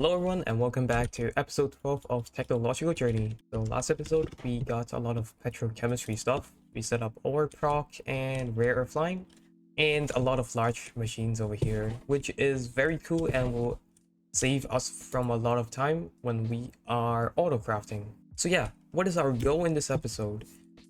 Hello everyone and welcome back to episode 12 of Technological Journey. So last episode we got a lot of petrochemistry stuff. We set up ore proc and rare earth line and a lot of large machines over here, which is very cool and will save us from a lot of time when we are auto crafting. So yeah, what is our goal in this episode?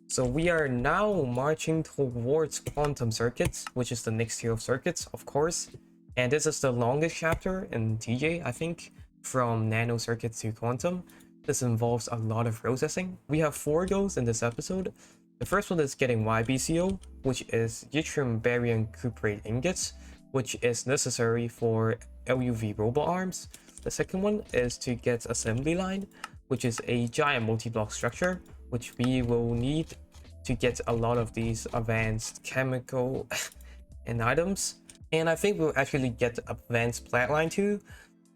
So we are now marching towards quantum circuits, which is the next tier of circuits, of course. And this is the longest chapter in TJ, I think, from nano circuits to quantum. This involves a lot of processing. We have 4 goals in this episode. The first one is getting YBCO, which is Yttrium Barium Cuprate Ingots, which is necessary for LUV robot arms. The second one is to get assembly line, which is a giant multi-block structure, which we will need to get a lot of these advanced chemical and items. And I think we'll actually get advanced Platline too.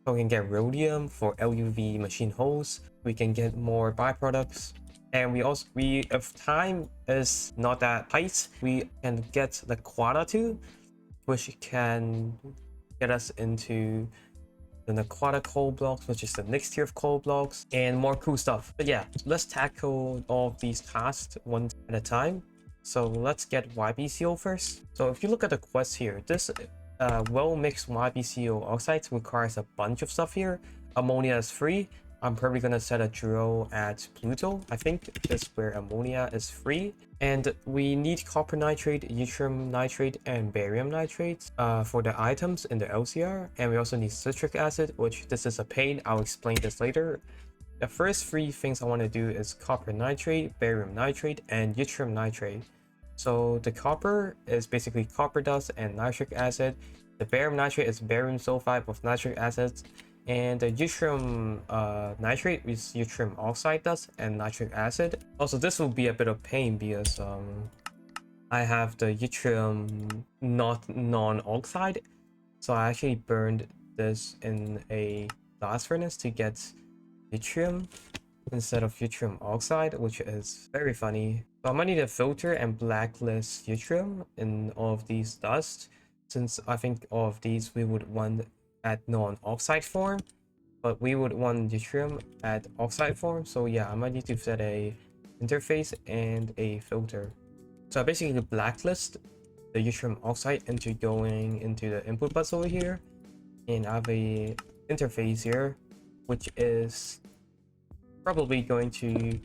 So we can get Rhodium for LUV machine holes. We can get more byproducts. And if time is not that tight, we can get the Naquadah too, which can get us into the Naquadah coal blocks, which is the next tier of coal blocks, and more cool stuff. But yeah, let's tackle all of these tasks one at a time. So let's get YBCO first. So if you look at the quest here, this well-mixed YBCO oxides requires a bunch of stuff here. Ammonia is free. I'm probably gonna set a drill at Pluto. I think this is where ammonia is free. And we need copper nitrate, yttrium nitrate, and barium nitrate for the items in the LCR. And we also need citric acid, which this is a pain. I'll explain this later. The first 3 things I want to do is copper nitrate, barium nitrate, and yttrium nitrate. So the copper is basically copper dust and nitric acid. The barium nitrate is barium sulfide with nitric acid. And the yttrium nitrate is yttrium oxide dust and nitric acid. Also, this will be a bit of pain because I have the yttrium not non-oxide. So I actually burned this in a blast furnace to get yttrium instead of yttrium oxide, which is very funny. So I might need to filter and blacklist yttrium in all of these dust, since I think all of these we would want at non-oxide form, but we would want yttrium at oxide form. So yeah, I might need to set a interface and a filter. So I basically blacklist the yttrium oxide into going into the input bus over here, and I have a interface here, which is probably going to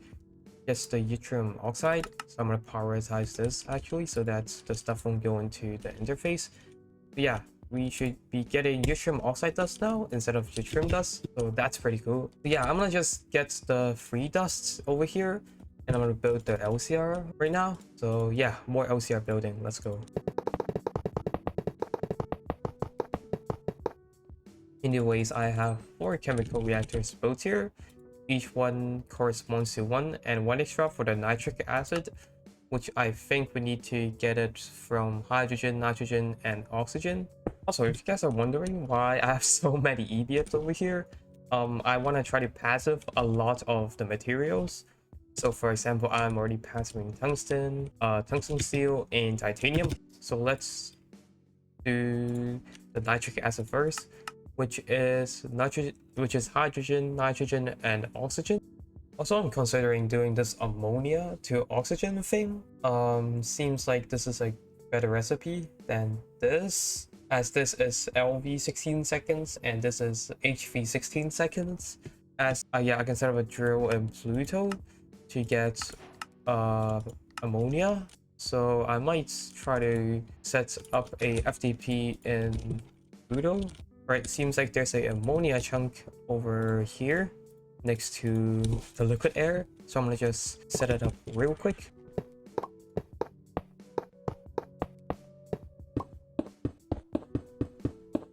just the yttrium oxide. So I'm going to prioritize this actually so that the stuff won't go into the interface. But yeah, we should be getting yttrium oxide dust now instead of yttrium dust, so that's pretty cool. But yeah, I'm gonna just get the free dusts over here and I'm gonna build the LCR right now. So yeah, more LCR building, let's go. Anyways, I have 4 chemical reactors built here. Each one corresponds to 1 and 1 extra for the nitric acid, which I think we need to get it from hydrogen, nitrogen, and oxygen. Also, if you guys are wondering why I have so many EBFs over here, I want to try to passive a lot of the materials. So for example, I'm already passiving tungsten, tungsten steel, and titanium. So let's do the nitric acid first, which is hydrogen, nitrogen, and oxygen. Also, I'm considering doing this ammonia to oxygen thing. Seems like this is a better recipe than this, as this is LV 16 seconds and this is HV 16 seconds. As yeah, I can set up a drill in Pluto to get ammonia. So I might try to set up a FTP in Pluto. Right, seems like there's a ammonia chunk over here next to the liquid air, so I'm gonna just set it up real quick.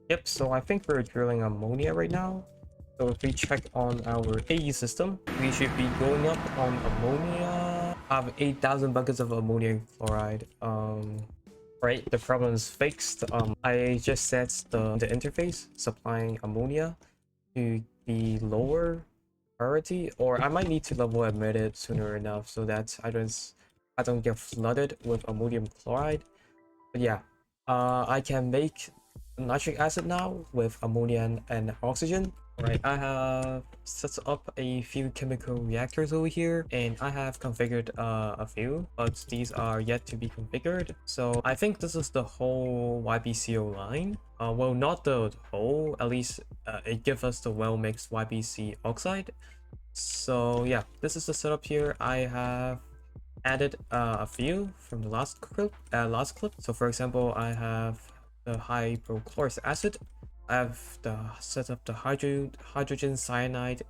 Yep, so I think we're drilling ammonia right now. So if we check on our AE system, we should be going up on ammonia. I have 8,000 buckets of ammonium chloride. Right, the problem is fixed. I just set the interface supplying ammonia to be lower priority, or I might need to level admit it sooner enough so that I don't get flooded with ammonium chloride. But yeah, I can make nitric acid now with ammonia and oxygen. Right, I have set up a few chemical reactors over here, and I have configured a few, but these are yet to be configured. So I think this is the whole YBCO line. Well, not the whole, at least it gives us the well-mixed YBC oxide. So yeah, this is the setup here. I have added a few from the last clip. So for example, I have the hypochlorous acid. I have the set up the hydrogen cyanide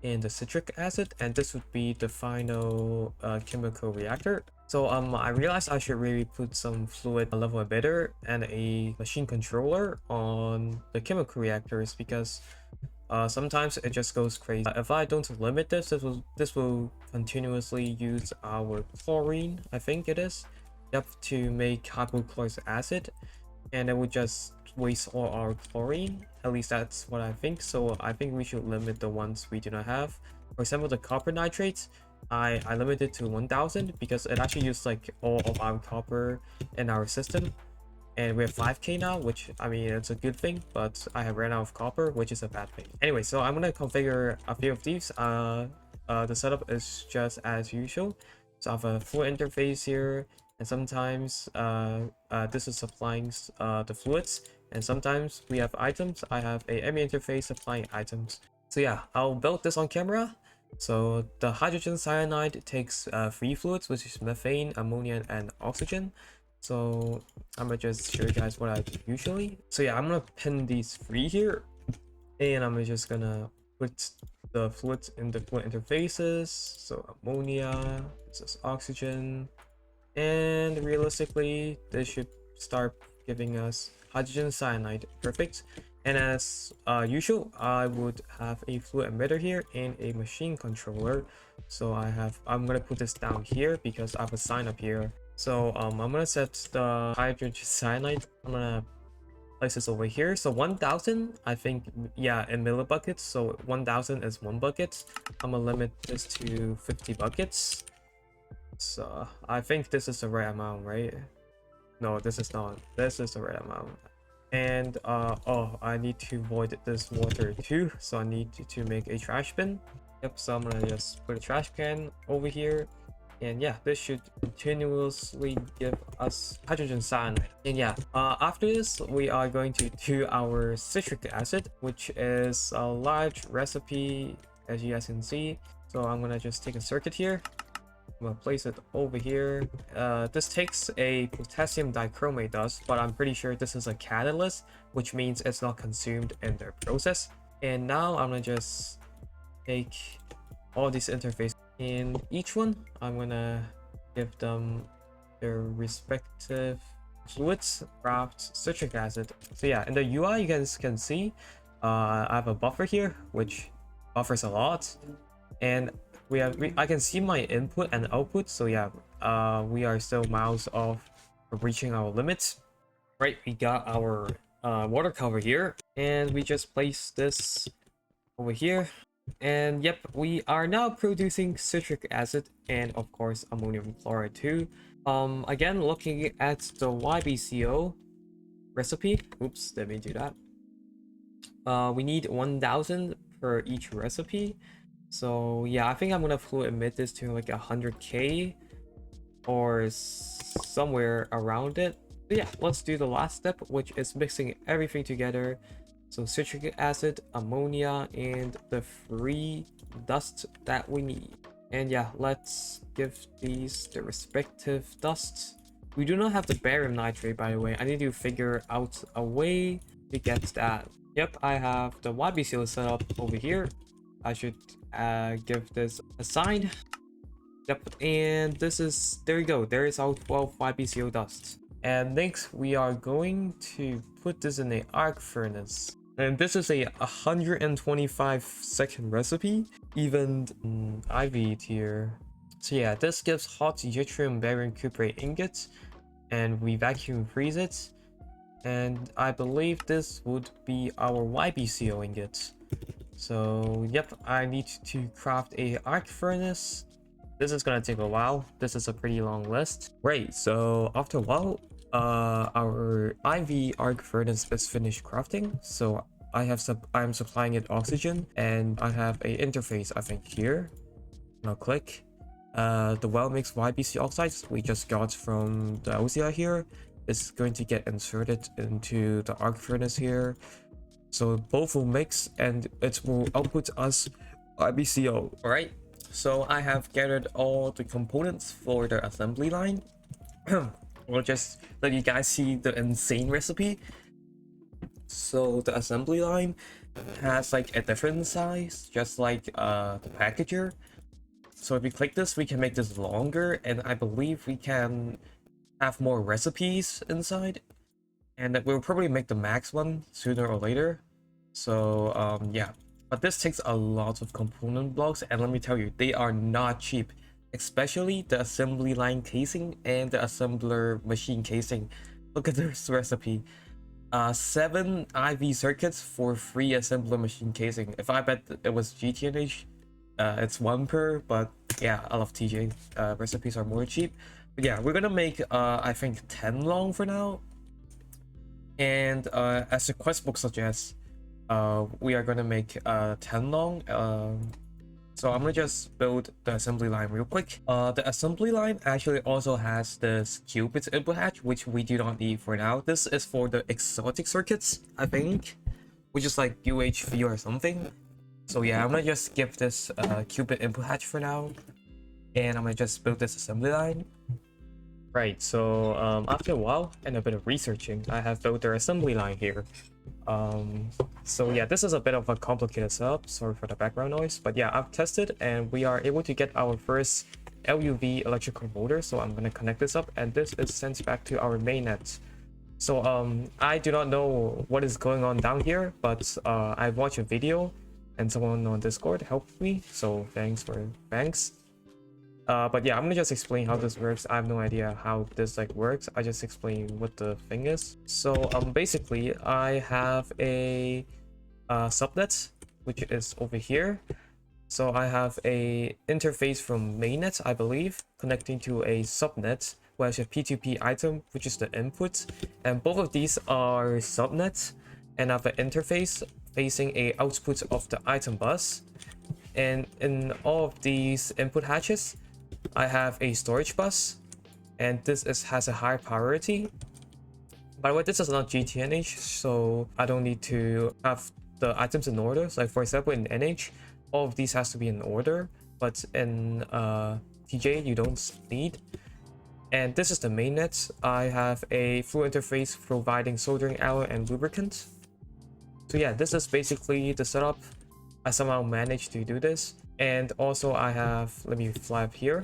and the citric acid, and this would be the final chemical reactor. So I realized I should really put some fluid level emitter and a machine controller on the chemical reactors, because sometimes it just goes crazy. If I don't limit this will continuously use our chlorine, I think it is, yep, to make hypochlorous acid, and it would just waste all our chlorine. At least that's what I think. So I think we should limit the ones we do not have. For example, the copper nitrates, I limited to 1000 because it actually used like all of our copper in our system, and we have 5k now, which I mean it's a good thing, but I have ran out of copper, which is a bad thing. Anyway, so I'm gonna configure a few of these. The setup is just as usual. So I have a fluid interface here, and sometimes this is supplying the fluids, and sometimes we have items. I have a ME interface supplying items. So yeah, I'll build this on camera. So the hydrogen cyanide takes 3 fluids, which is methane, ammonia, and oxygen. So I'm gonna just show you guys what I do usually. So yeah, I'm gonna pin these 3 here, and I'm just gonna put the fluids in the fluid interfaces. So ammonia, this is oxygen, and realistically this should start giving us hydrogen cyanide. Perfect. And as usual, I would have a fluid emitter here and a machine controller. So I'm gonna put this down here because I have a sign up here. So I'm gonna set the hydrogen cyanide. I'm gonna place this over here. So 1000, I think, yeah, in millibuckets. So 1000 is 1 bucket. I'm gonna limit this to 50 buckets. So I think this is the right amount, right? No, this is not. This is the right amount. And oh, I need to void this water too, so I need to make a trash bin. Yep, so I'm gonna just put a trash can over here, and yeah, this should continuously give us hydrogen cyanide. And yeah, after this we are going to do our citric acid, which is a large recipe, as you guys can see. So I'm gonna just take a circuit here. I'm gonna place it over here. This takes a potassium dichromate dust, but I'm pretty sure this is a catalyst, which means it's not consumed in their process. And now I'm gonna just take all these interfaces, and each one I'm gonna give them their respective fluids, craft citric acid. So yeah, in the UI you guys can see I have a buffer here, which buffers a lot, and I can see my input and output. So yeah, we are still miles off of reaching our limits. Right, we got our water cover here, and we just place this over here, and yep, we are now producing citric acid and of course ammonium chloride too. Again, looking at the YBCO recipe, oops, let me do that. We need 1000 per each recipe. So yeah, I think I'm gonna fluid emit this to like 100k or somewhere around it. But yeah, let's do the last step, which is mixing everything together. So citric acid, ammonia, and the free dust that we need. And yeah, let's give these the respective dusts. We do not have the barium nitrate, by the way. I need to figure out a way to get that. Yep, I have the YBCO set up over here. I should give this a sign. Yep, and this is, there you go, there is our 12 YBCO dust. And next we are going to put this in a arc furnace, and this is a 125-second recipe, even IV tier. So yeah, this gives hot Yttrium Barium Cuprate Ingot, and we vacuum freeze it, and I believe this would be our YBCO ingot. So yep, I need to craft a arc furnace. This is gonna take a while. This is a pretty long list. Great, so after a while, our IV arc furnace is finished crafting. So I'm supplying it oxygen, and I have a interface, I think, here. I'll click. The well mix YBC oxides we just got from the LCI here is going to get inserted into the arc furnace here. So both will mix and it will output us YBCO. Alright, so I have gathered all the components for the assembly line. We'll just let you guys see the insane recipe. So the assembly line has like a different size, just like the packager. So if we click this, we can make this longer, and I believe we can have more recipes inside, and we'll probably make the max one sooner or later. So yeah, but this takes a lot of component blocks, and let me tell you, they are not cheap, especially the assembly line casing and the assembler machine casing. Look at this recipe. 7 IV circuits for 3 assembler machine casing. If I bet it was GTNH, it's 1 per, but yeah, I love TJ. Recipes are more cheap. But yeah, we're gonna make I think 10 long for now. And as the quest book suggests, we are gonna make 10 long. So I'm gonna just build the assembly line real quick. The assembly line actually also has this qubits input hatch, which we do not need for now. This is for the exotic circuits, I think, which is like UHV or something. So yeah, I'm gonna just skip this qubit input hatch for now, and I'm gonna just build this assembly line. Right, so after a while and a bit of researching, I have built their assembly line here. So yeah, this is a bit of a complicated setup, sorry for the background noise, but yeah, I've tested and we are able to get our first LUV electrical motor. So I'm gonna connect this up, and this is sent back to our mainnet. So I do not know what is going on down here, but I watched a video and someone on Discord helped me, so thanks. But yeah, I'm gonna just explain how this works. I have no idea how this like works. I just explain what the thing is. So basically I have a subnet, which is over here. So I have a interface from mainnet, I believe, connecting to a subnet where I have a P2P item, which is the input, and both of these are subnets, and I have an interface facing a output of the item bus. And in all of these input hatches, I have a storage bus, and this has a high priority. By the way, this is not GTNH, so I don't need to have the items in order. So like for example, in NH, all of these has to be in order, but in TJ, you don't need. And this is the mainnet. I have a full interface providing soldering alloy and lubricant. So yeah, this is basically the setup. I somehow managed to do this. And also I have, let me fly up here.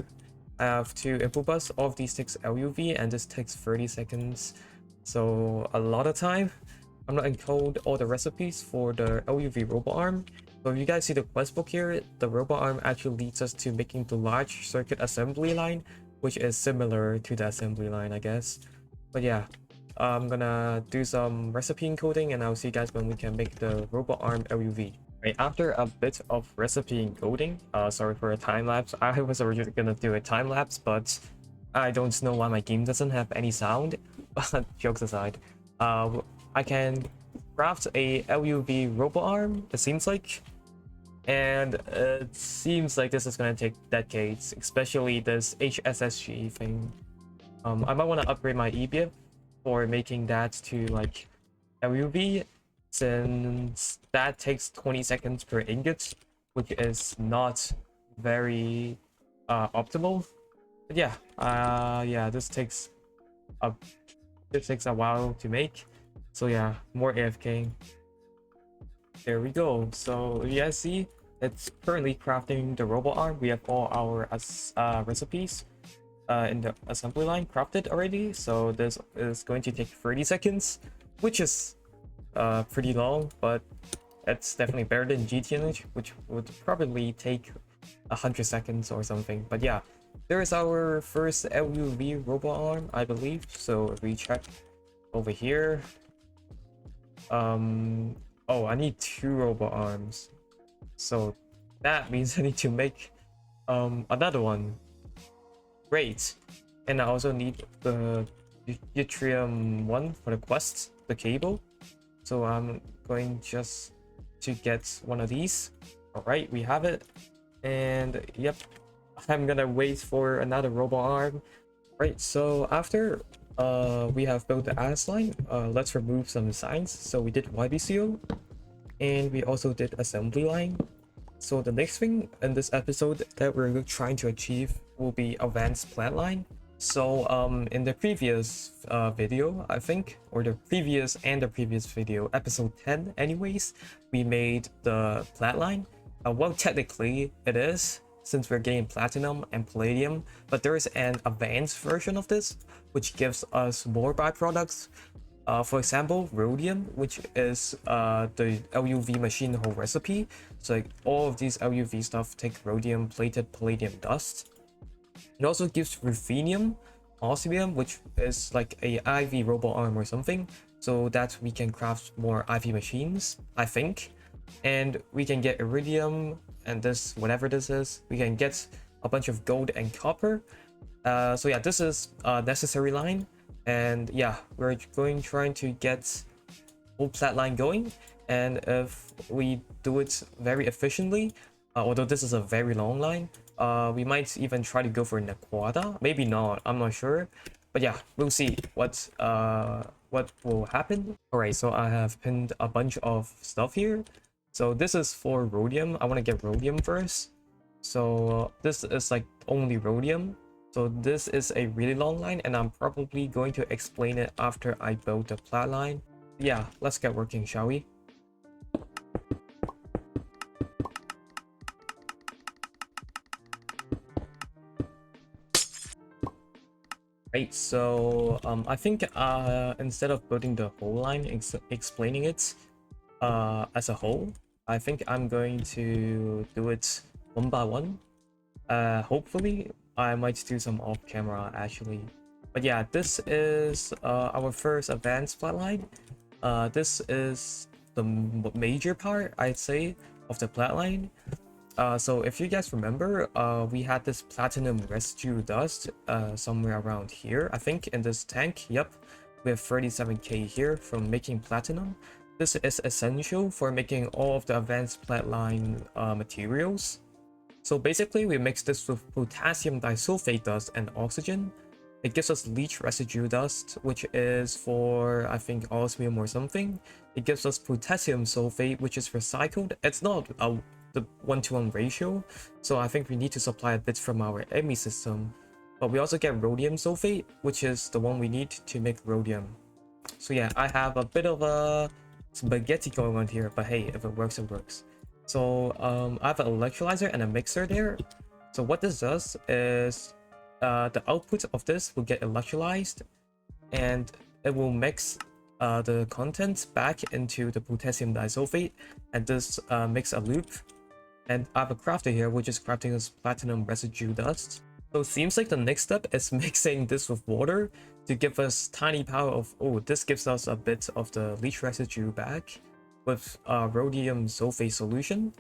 I have 2 input bus. All of these takes LUV, and this takes 30 seconds. So a lot of time. I'm gonna encode all the recipes for the LUV robot arm. So if you guys see the quest book here, the robot arm actually leads us to making the large circuit assembly line, which is similar to the assembly line, I guess. But yeah, I'm gonna do some recipe encoding, and I'll see you guys when we can make the robot arm LUV. Right, after a bit of recipe encoding, sorry for a time lapse. I was originally gonna do a time lapse, but I don't know why my game doesn't have any sound. But jokes aside, I can craft a LUV robot arm, it seems like, and it seems like this is gonna take decades, especially this HSSG thing. I might want to upgrade my EBIP for making that to like LUV, since that takes 20 seconds per ingot, which is not very optimal. But yeah, yeah, this takes a while to make. So yeah, more AFK. There we go. So you guys see, it's currently crafting the robot arm. We have all our recipes in the assembly line crafted already. So this is going to take 30 seconds, which is pretty long, but it's definitely better than GTNH, which would probably take 100 seconds or something. But yeah, there is our first LUV robot arm, I believe. So if we check over here, oh, I need 2 robot arms, so that means I need to make another one. Great. And I also need the Yttrium one for the quest, the cable. So I'm going just to get one of these. All right, we have it. And yep, I'm gonna wait for another robot arm. Right, so after we have built the ass line, let's remove some signs. So we did YBCO, and we also did assembly line. So the next thing in this episode that we're trying to achieve will be advanced Platline. So in the previous video, I think, or the previous video, episode 10 anyways, we made the Platline. Well, technically it is, since we're getting platinum and palladium, but there is an advanced version of this which gives us more byproducts. For example, Rhodium, which is the LUV machine hole recipe. So like all of these LUV stuff take rhodium plated palladium dust. It also gives Ruthenium, Osmium, which is like a IV robot arm or something, so that we can craft more IV machines, I think. And we can get Iridium and this, whatever this is, we can get a bunch of gold and copper. So yeah, this is a necessary line. And yeah, we're trying to get whole Platline going. And if we do it very efficiently, although this is a very long line, we might even try to go for Naquadah. Maybe not, I'm not sure. But yeah, we'll see what will happen. Alright, so I have pinned a bunch of stuff here. So this is for Rhodium. I want to get Rhodium first. So this is like only Rhodium. So this is a really long line, and I'm probably going to explain it after I build the plat line. Yeah, let's get working, shall we? Right, so I think instead of building the whole line, explaining it as a whole, I think I'm going to do it one by one. Hopefully I might do some off camera actually, but yeah, this is our first advanced Platline. This is the major part, I'd say, of the Platline. So if you guys remember, we had this platinum residue dust somewhere around here, I think, in this tank. Yep, we have 37k here from making platinum. This is essential for making all of the advanced Platline materials. So basically, we mix this with potassium disulfate dust and oxygen. It gives us leach residue dust, which is for, I think, osmium or something. It gives us potassium sulfate, which is recycled. It's not the 1-to-1 ratio, so I think we need to supply a bit from our EMI system. But we also get rhodium sulfate, which is the one we need to make rhodium. So yeah, I have a bit of a spaghetti going on here, but hey, if it works, it works. So I have an electrolyzer and a mixer there. So what this does is the output of this will get electrolyzed, and it will mix the contents back into the potassium disulfate, and this makes a loop. And I have a crafter here which is crafting this platinum residue dust. So it seems like the next step is mixing this with water to give us tiny power of, oh, this gives us a bit of the leach residue back with rhodium sulfate solution.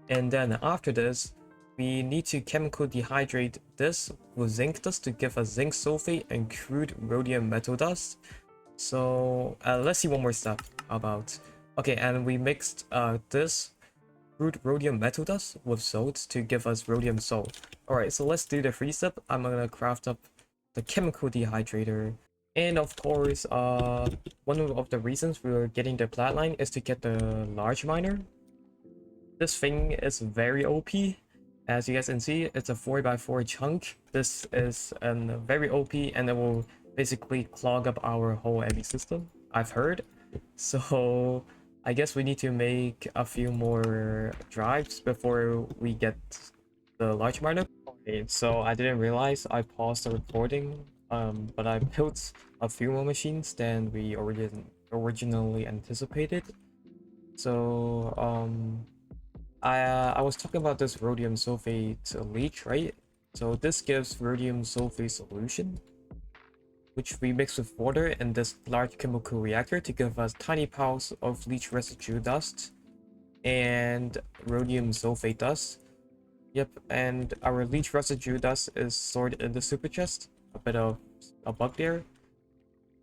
And then after this, we need to chemical dehydrate this with zinc dust to give us zinc sulfate and crude rhodium metal dust. So let's see one more step about. Okay, and we mixed this crude rhodium metal dust with salt to give us rhodium salt. Alright, so let's do the free step. I'm gonna craft up the chemical dehydrator. And of course, one of the reasons we were getting the Platline is to get the large miner. This thing is very OP. As you guys can see, it's a 4x4 chunk. This is very OP, and it will basically clog up our whole EMI system, I've heard. So I guess we need to make a few more drives before we get the large miner. Okay, so I didn't realize I paused the recording, but I built a few more machines than we originally anticipated. So I was talking about this rhodium sulfate leach, right? So this gives rhodium sulfate solution, which we mix with water in this large chemical reactor to give us tiny piles of leach residue dust and rhodium sulfate dust. Yep, and our leach residue dust is stored in the super chest, a bit of a bug there.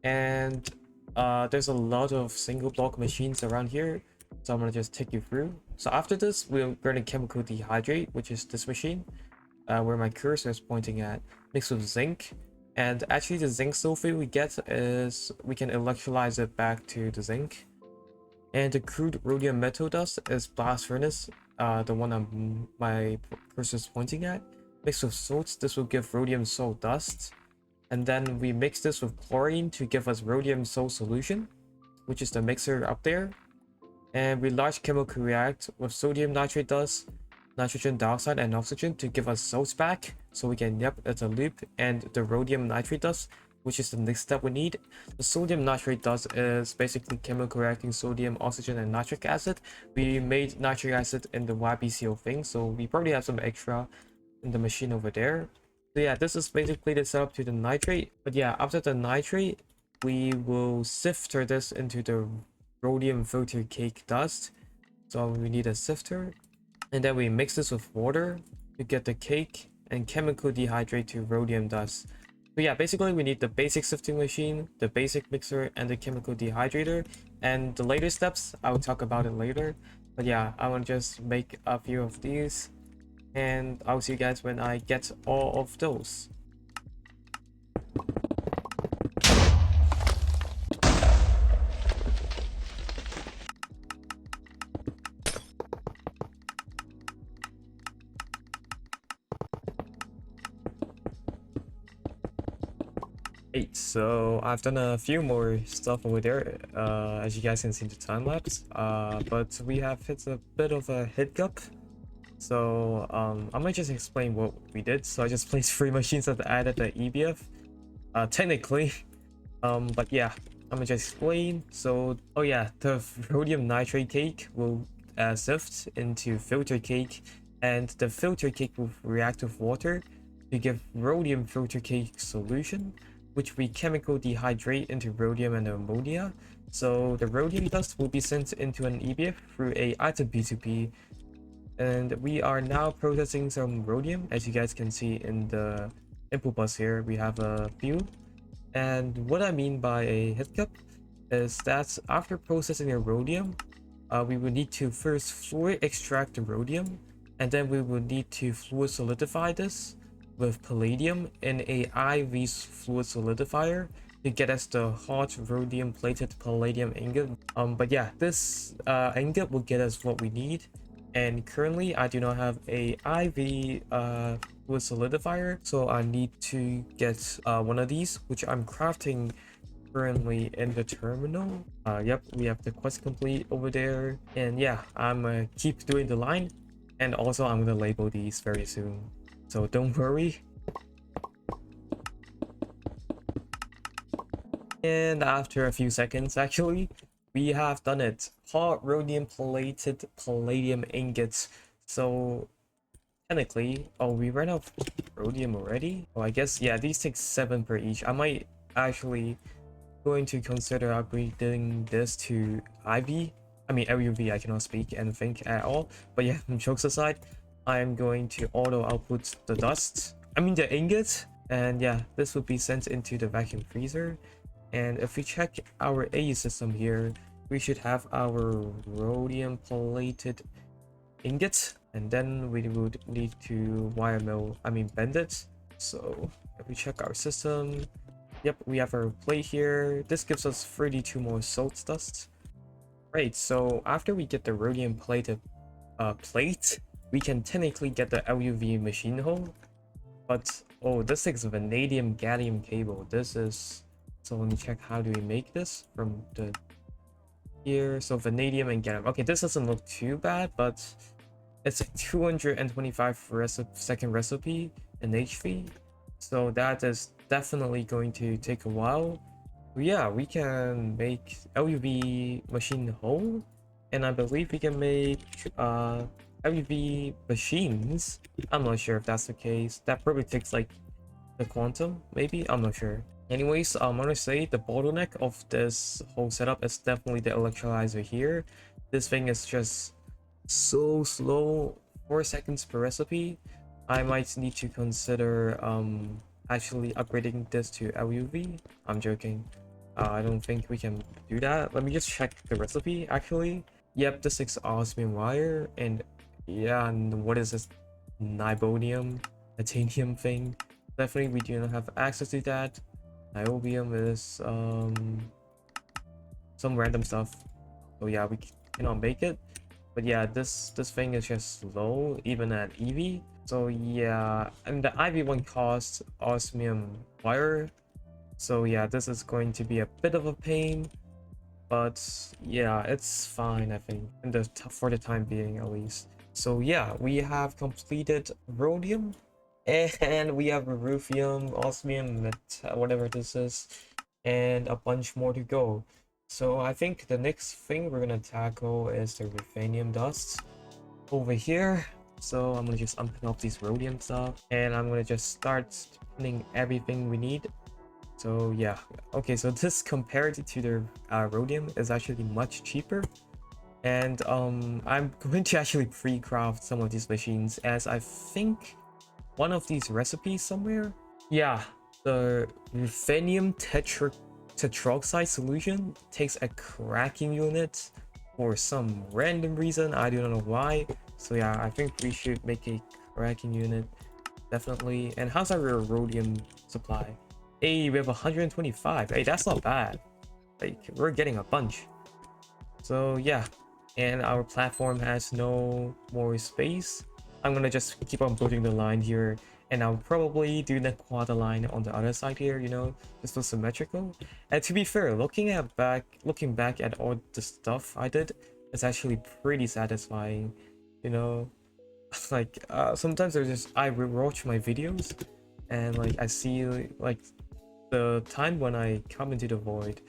And There's a lot of single block machines around here, so I'm gonna just take you through. So after this, we're gonna chemical dehydrate, which is this machine, where my cursor is pointing at, mixed with zinc. And actually the zinc sulfate we get is we can electrolyze it back to the zinc. And the crude rhodium metal dust is blast furnace, the one my cursor is pointing at. Mixed with salts, this will give rhodium salt dust. And then we mix this with chlorine to give us rhodium salt solution, which is the mixer up there. And we large chemical react with sodium nitrate dust, nitrogen dioxide, and oxygen to give us salts back, so we can it's a loop. And the rhodium nitrate dust, which is the next step we need. The sodium nitrate dust is basically chemical reacting sodium, oxygen, and nitric acid. We made nitric acid in the YBCO thing, so we probably have some extra in the machine over there. So yeah, this is basically the setup to the nitrate. But yeah, after the nitrate, we will sifter this into the rhodium filter cake dust. So we need a sifter. And then we mix this with water to get the cake and chemical dehydrate to rhodium dust. So yeah, basically we need the basic sifting machine, the basic mixer, and the chemical dehydrator. And the later steps, I will talk about it later. But yeah, I want to just make a few of these. And I'll see you guys when I get all of those. Great, so I've done a few more stuff over there, as you guys can see in the time lapse. But we have hit a bit of a hiccup. So I might just explain what we did. So I just placed 3 machines that added the EBF, technically. But yeah, I'm gonna just explain. So oh yeah, the rhodium nitrate cake will sift into filter cake, and the filter cake will react with water to give rhodium filter cake solution, which we chemical dehydrate into rhodium and ammonia. So the rhodium dust will be sent into an EBF through a item P2P. And we are now processing some rhodium. As you guys can see in the input bus here, we have a few. And what I mean by a hiccup is that after processing the rhodium, we will need to first fluid extract the rhodium, and then we will need to fluid solidify this with palladium in a IV fluid solidifier to get us the hot rhodium plated palladium ingot. But yeah, this ingot will get us what we need. And currently I do not have a IV fluid solidifier, so I need to get one of these, which I'm crafting currently in the terminal. Yep, we have the quest complete over there. And yeah, I'm gonna keep doing the line, and also I'm gonna label these very soon, so don't worry. And after a few seconds, actually, we have done it. Hot rhodium plated palladium ingots. So technically, oh, we ran out of rhodium already. Oh, I guess yeah, these take 7 per each. I might actually going to consider upgrading this to IV. I mean LUV. I cannot speak and think at all. But yeah, jokes aside, I am going to auto output the dust. I mean the ingot. And yeah, this will be sent into the vacuum freezer. And if we check our AE system here, we should have our rhodium plated ingot, and then we would need to wire mill, bend it. So if we check our system, yep, we have our plate here. This gives us 32 more salt dust. Right, so after we get the rhodium plated plate, we can technically get the LUV machine hole. But oh, this takes vanadium gallium cable. This is, so let me check how do we make this from the here. So vanadium and gallium. Okay, this doesn't look too bad, but it's a 225 second recipe in HV, so that is definitely going to take a while. But yeah, we can make LUV machine hole, and I believe we can make LUV machines. I'm not sure if that's the case. That probably takes like the quantum, maybe, I'm not sure. Anyways, I'm gonna say the bottleneck of this whole setup is definitely the electrolyzer here. This thing is just so slow, 4 seconds per recipe. I might need to consider actually upgrading this to LUV. I'm joking. I don't think we can do that. Let me just check the recipe actually. Yep, this is osmium wire, and yeah, and what is this nibonium, titanium thing? Definitely we do not have access to that. Niobium is some random stuff. So yeah, we cannot make it. But yeah, this thing is just slow even at EV. So yeah, and the IV one costs osmium wire. So yeah, this is going to be a bit of a pain, but yeah, it's fine, I think, in the for the time being at least. So yeah, we have completed rhodium, and we have ruthenium, osmium, whatever this is, and a bunch more to go. So I think the next thing we're gonna tackle is the ruthenium dust over here. So I'm gonna just unpin off these rhodium stuff, and I'm gonna just start pinning everything we need. So yeah, okay, so this compared to the rhodium is actually much cheaper. And I'm going to actually pre-craft some of these machines, as I think one of these recipes somewhere. Yeah, the ruthenium tetroxide solution takes a cracking unit for some random reason. I do not know why. So yeah, I think we should make a cracking unit, definitely. And how's our rhodium supply? Hey, we have 125. Hey, that's not bad. Like, we're getting a bunch. So yeah, and our platform has no more space. I'm gonna just keep on building the line here, and I'll probably do the Naquadah line on the other side here, you know, just for symmetrical. And to be fair, looking back at all the stuff I did, it's actually pretty satisfying, you know. Like sometimes I rewatch my videos, and like I see like the time when I come into the void,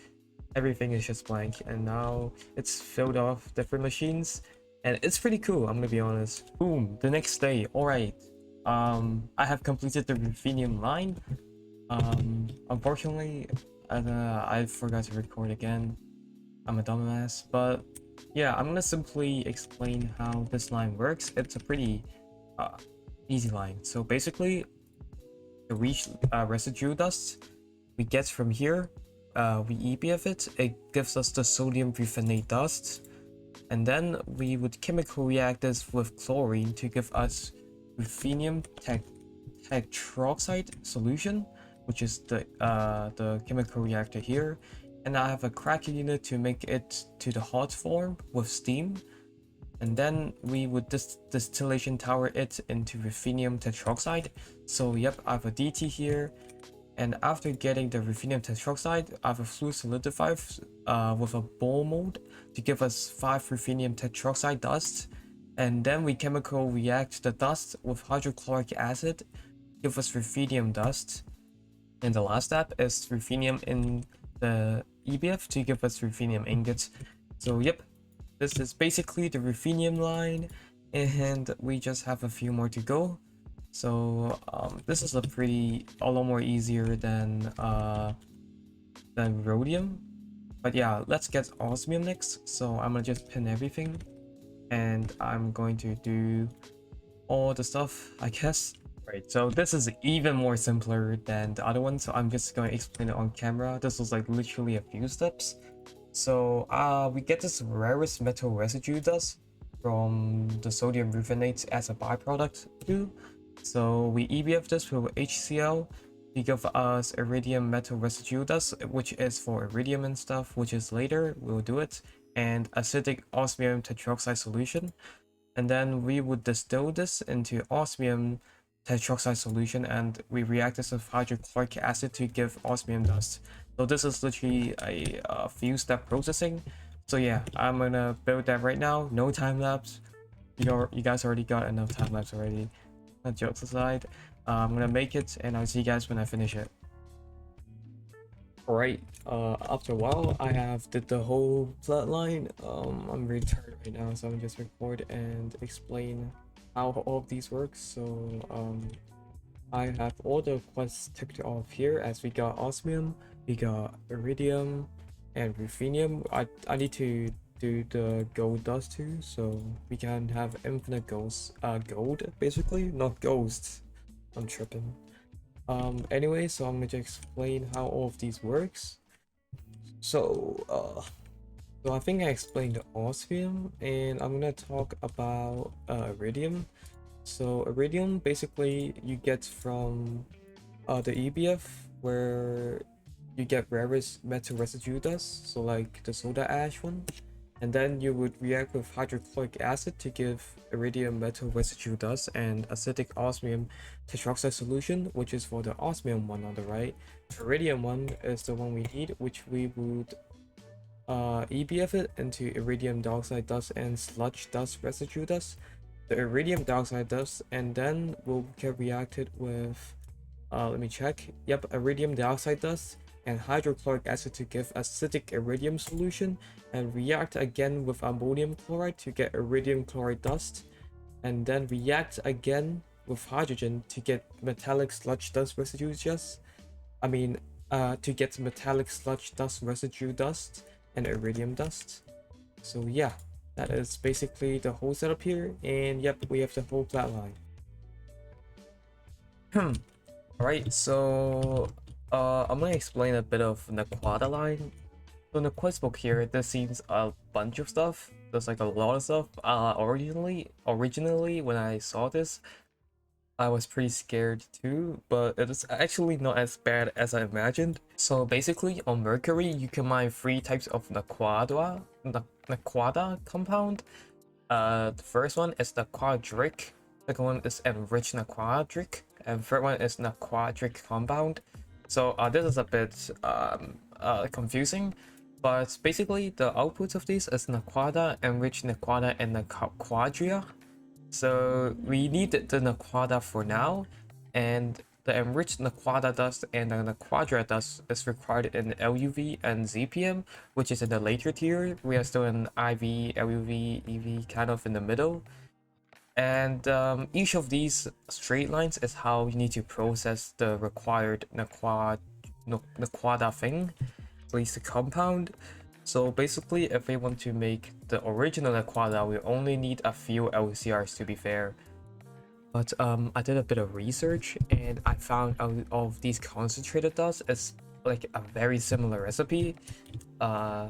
everything is just blank, and now it's filled off different machines, and it's pretty cool, I'm gonna be honest. Boom, the next day. All right, I have completed the ruthenium line. Unfortunately, I forgot to record again. I'm a dumbass, but yeah, I'm gonna simply explain how this line works. It's a pretty uh, easy line. So basically, to reach residue dust we get from here, we EBF it, it gives us the sodium ruthenate dust, and then we would chemical react this with chlorine to give us ruthenium tetroxide solution, which is the chemical reactor here. And I have a cracking unit to make it to the hot form with steam, and then we would distillation tower it into ruthenium tetroxide. So yep, I have a DT here, and after getting the ruthenium tetroxide, I have a fluid solidifier with a ball mold to give us 5 ruthenium tetroxide dust, and then we chemical react the dust with hydrochloric acid, give us ruthenium dust, and the last step is ruthenium in the EBF to give us ruthenium ingots. So yep, this is basically the ruthenium line, and we just have a few more to go. So this is a lot more easier than rhodium. But yeah, let's get osmium next. So I'm gonna just pin everything, and I'm going to do all the stuff, I guess. Right, so this is even more simpler than the other one, so I'm just going to explain it on camera. This was like literally a few steps. So we get this rarest metal residue dust from the sodium ruthenate as a byproduct too. So we EBF this with HCl to give us iridium metal residue dust, which is for iridium and stuff, which is later, we'll do it, and acidic osmium tetroxide solution. And then we would distill this into osmium tetroxide solution, and we react this with hydrochloric acid to give osmium dust. So this is literally a few step processing. So yeah, I'm gonna build that right now. No time lapse. You guys already got enough time lapse already. Jokes aside, I'm gonna make it, and I'll see you guys when I finish it. Alright, after a while, I have did the whole Platline. I'm really tired right now, so I'm just record and explain how all of these work. So I have all the quests ticked off here, as we got osmium, we got iridium, and ruthenium. I need to do the gold dust too, so we can have infinite gold basically, not ghosts. I'm tripping. Anyway, so I'm going to explain how all of these works. So I think I explained osmium, and I'm gonna talk about iridium. So iridium basically you get from the EBF, where you get rarest metal residue dust, so like the soda ash one, and then you would react with hydrochloric acid to give iridium metal residue dust and acidic osmium tetroxide solution, which is for the osmium one on the right. Iridium one is the one we need, which we would EBF it into iridium dioxide dust and sludge dust residue dust, the iridium dioxide dust, and then we'll get reacted with let me check. Yep, iridium dioxide dust and hydrochloric acid to give acidic iridium solution, and react again with ammonium chloride to get iridium chloride dust, and then react again with hydrogen to get metallic sludge dust residue dust. To get metallic sludge dust residue dust and iridium dust. So yeah, that is basically the whole setup here, and yep, we have the whole flat line. Alright, so I'm gonna explain a bit of Naquadah line. So in the quest book here, there seems a bunch of stuff. There's like a lot of stuff. Originally when I saw this, I was pretty scared too, but it is actually not as bad as I imagined. So basically, on Mercury, you can mine 3 types of Naquadah compound. The first one is Naquadric, second one is enriched Naquadric, and third one is Naquadric compound. So this is a bit confusing, but basically the outputs of these is Naquadah, enriched Naquadah, and Naquadria. So we need the Naquadah for now, and the enriched Naquadah dust and the Naquadria dust is required in LUV and ZPM, which is in the later tier. We are still in IV, LUV, EV, kind of in the middle. And each of these straight lines is how you need to process the required Naquadah thing, at least the compound. So basically, if we want to make the original Naquadah, we only need a few LCRs, to be fair. But I did a bit of research, and I found out of these concentrated dust is like a very similar recipe.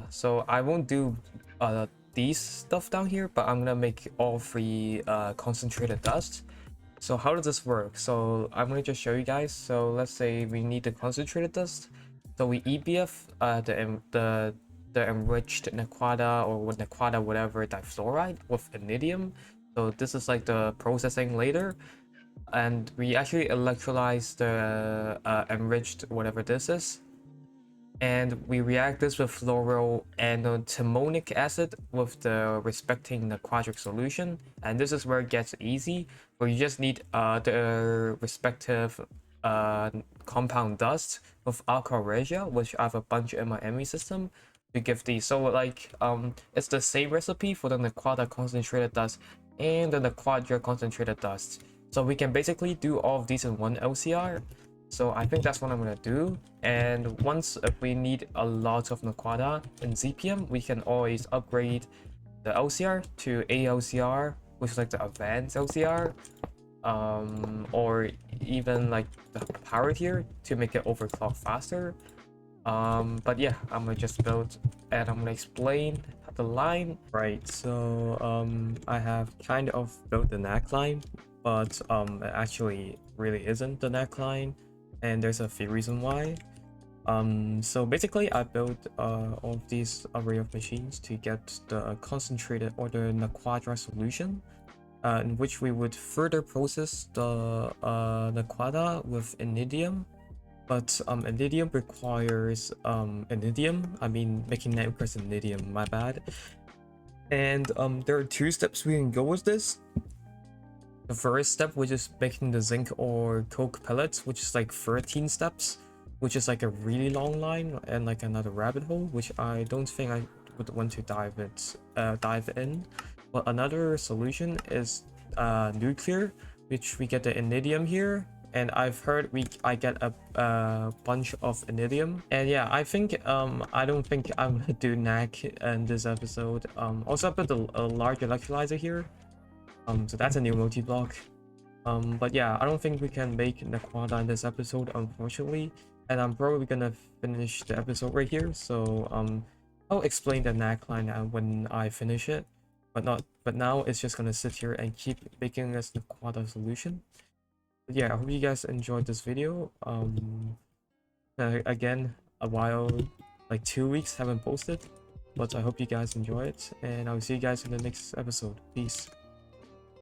So I won't do these stuff down here, but I'm gonna make all 3 concentrated dust. So how does this work? So I'm gonna just show you guys. So let's say we need the concentrated dust. So we EBF the enriched Naquadah or Naquadah whatever difluoride with Iridium. So this is like the processing later, and we actually electrolyze the enriched whatever this is, and we react this with fluoroantimonic acid with the respecting Naquadric solution, and this is where it gets easy, where you just need the respective compound dust with alkyl regia, which I have a bunch in my ME system to give these. So like it's the same recipe for the Naquadah concentrated dust and the Naquadria concentrated dust. So we can basically do all of these in one LCR. So I think that's what I'm gonna do. And once if we need a lot of Naquadah in ZPM, we can always upgrade the LCR to ALCR, which is like the advanced LCR, or even like the power tier to make it overclock faster. But yeah, I'm gonna just build and I'm gonna explain the line. Right, so I have kind of built the neckline, but it actually really isn't the neckline, and there's a few reasons why. So basically I built all of these array of machines to get the concentrated or the Naquadria solution, in which we would further process the Naquadah with Iridium. But Iridium requires making networks Iridium, my bad. And there are 2 steps we can go with this. The first step, which is making the zinc or coke pellets, which is like 13 steps, which is like a really long line and like another rabbit hole, which I don't think I would want to dive in. But another solution is nuclear, which we get the Iridium here. And I've heard I get a bunch of Iridium. And yeah, I think I don't think I'm gonna do NAC in this episode. Also I put a large electrolyzer here. So that's a new multi-block. But yeah, I don't think we can make Naquadah in this episode, unfortunately. and I'm probably gonna finish the episode right here. So I'll explain the neckline when I finish it, but now it's just gonna sit here and keep making us the Naquadah solution. But yeah, I hope you guys enjoyed this video. Again, a while, like 2 weeks haven't posted, but I hope you guys enjoy it, and I'll see you guys in the next episode. Peace.